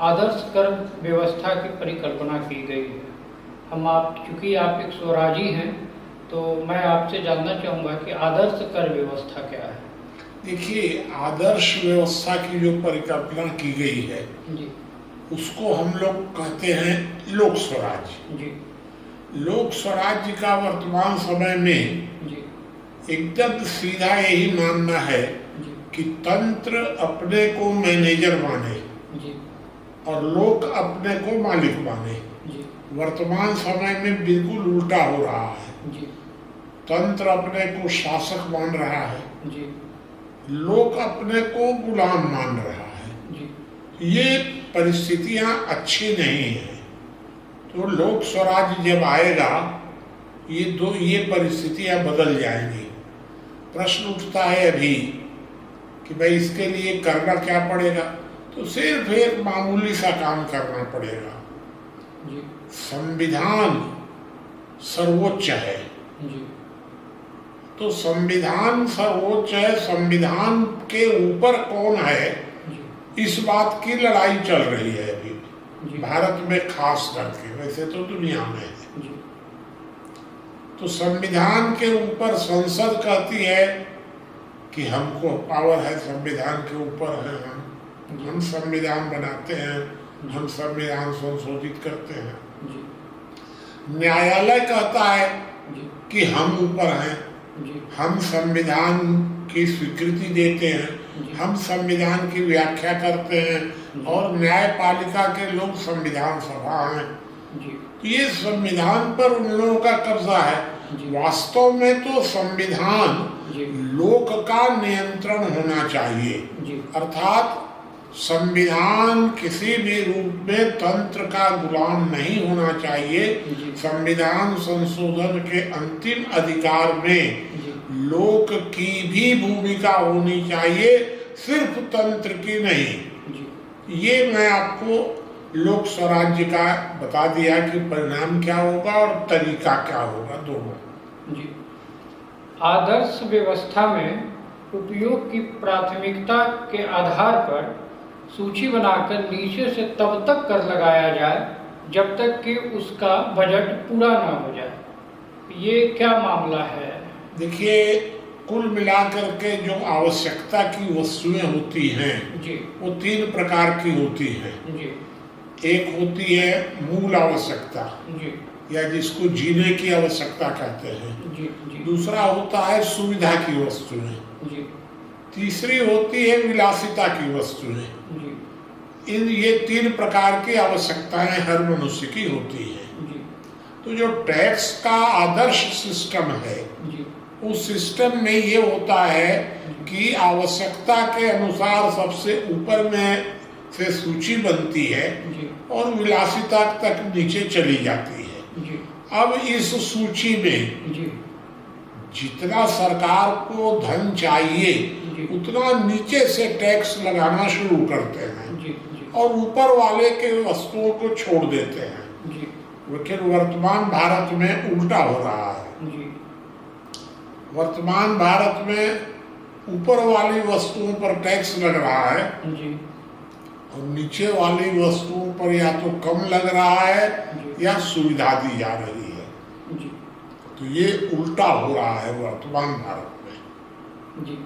आदर्श कर व्यवस्था की परिकल्पना की गई है। चूँकि आप एक स्वराजी हैं, तो मैं आपसे जानना चाहूँगा कि आदर्श कर व्यवस्था क्या है? देखिए, आदर्श व्यवस्था की जो परिकल्पना की गई है जी उसको हम लोग कहते हैं लोक स्वराज्य। जी लोक स्वराज्य का वर्तमान समय में जी एकदम सीधा यही मानना है जी कि तंत्र अपने को मैनेजर माने जी और लोक अपने को मालिक माने। जी वर्तमान समय में बिल्कुल उल्टा हो रहा है। जी तंत्र अपने को शासक मान रहा है, जी लोक अपने को गुलाम मान रहा है। जी ये परिस्थितियां अच्छी नहीं है। तो लोक स्वराज्य जब आएगा ये परिस्थितियां बदल जाएंगी। प्रश्न उठता है अभी कि भाई इसके लिए करना क्या पड़ेगा? तो सिर्फ एक मामूली सा काम करना पड़ेगा। जी संविधान सर्वोच्च है। जी तो संविधान सर्वोच्च है, संविधान के ऊपर कौन है, जी इस बात की लड़ाई चल रही है अभी जी भारत में, खास करके, वैसे तो दुनिया में है। जी तो संविधान के ऊपर संसद कहती है कि हमको पावर है, संविधान के ऊपर है, हम संविधान बनाते हैं, हम संविधान संशोधित करते हैं। जी न्यायालय कहता है जी कि हम ऊपर हैं, जी हम संविधान की स्वीकृति देते हैं, जी हम संविधान की व्याख्या करते हैं और न्यायपालिका के लोग संविधान सभा हैं। जी ये संविधान पर उन लोगों का कब्जा है। जी वास्तव में तो संविधान जी लोक का नियंत्रण होना चाहिए। जी अर्थात संविधान किसी भी रूप में तंत्र का गुलाम नहीं होना चाहिए। जी संविधान संशोधन के अंतिम अधिकार में जी लोक की भी भूमिका होनी चाहिए, सिर्फ तंत्र की नहीं। जी ये मैं आपको लोक स्वराज्य का बता दिया कि परिणाम क्या होगा और तरीका क्या होगा, दोनों। जी आदर्श व्यवस्था में उपयोग की प्राथमिकता के आधार पर सूची बनाकर नीचे से तब तक कर लगाया जाए जब तक कि उसका बजट पूरा ना हो जाए। ये क्या मामला है? देखिए, कुल मिलाकर के जो आवश्यकता की वस्तुएं होती हैं जी वो 3 प्रकार की होती हैं। जी एक होती है मूल आवश्यकता, जी या जिसको जीने की आवश्यकता कहते हैं। जी जी दूसरा होता है सुविधा की वस्तुएं। जी तीसरी होती है विलासिता की वस्तुएं। जी ये 3 प्रकार की आवश्यकताएं हर मनुष्य की होती हैं। जी तो जो टैक्स का आदर्श सिस्टम है, जी उस सिस्टम में ये होता है कि आवश्यकता के अनुसार सबसे ऊपर में से सूची बनती है जी और विलासिता तक नीचे चली जाती है। जी अब इस सूची में जी जितना सरकार को धन चाहिए जी उतना नीचे से टैक्स लगाना शुरू करते हैं जी जी और ऊपर वाले के वस्तुओं को छोड़ देते हैं। जी लेकिन वर्तमान भारत में उल्टा हो रहा है। जी वर्तमान भारत में ऊपर वाली वस्तुओं पर टैक्स लग रहा है जी और नीचे वाली वस्तुओं पर या तो कम लग रहा है या सुविधा दी जा रही है। जी तो ये उल्टा हो रहा है वर्तमान भारत में। जी